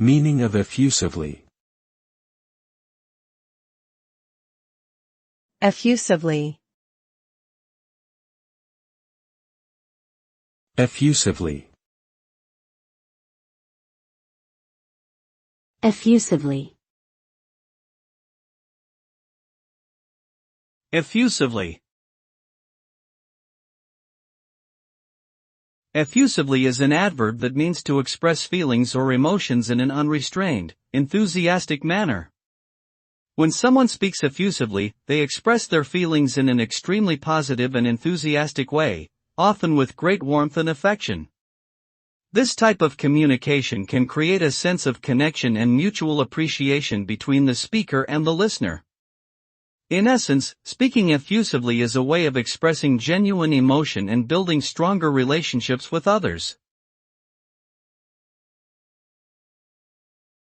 Meaning of effusively. Effusively. Effusively. Effusively. Effusively. Effusively is an adverb that means to express feelings or emotions in an unrestrained, enthusiastic manner. When someone speaks effusively, they express their feelings in an extremely positive and enthusiastic way, often with great warmth and affection. This type of communication can create a sense of connection and mutual appreciation between the speaker and the listener. In essence, speaking effusively is a way of expressing genuine emotion and building stronger relationships with others.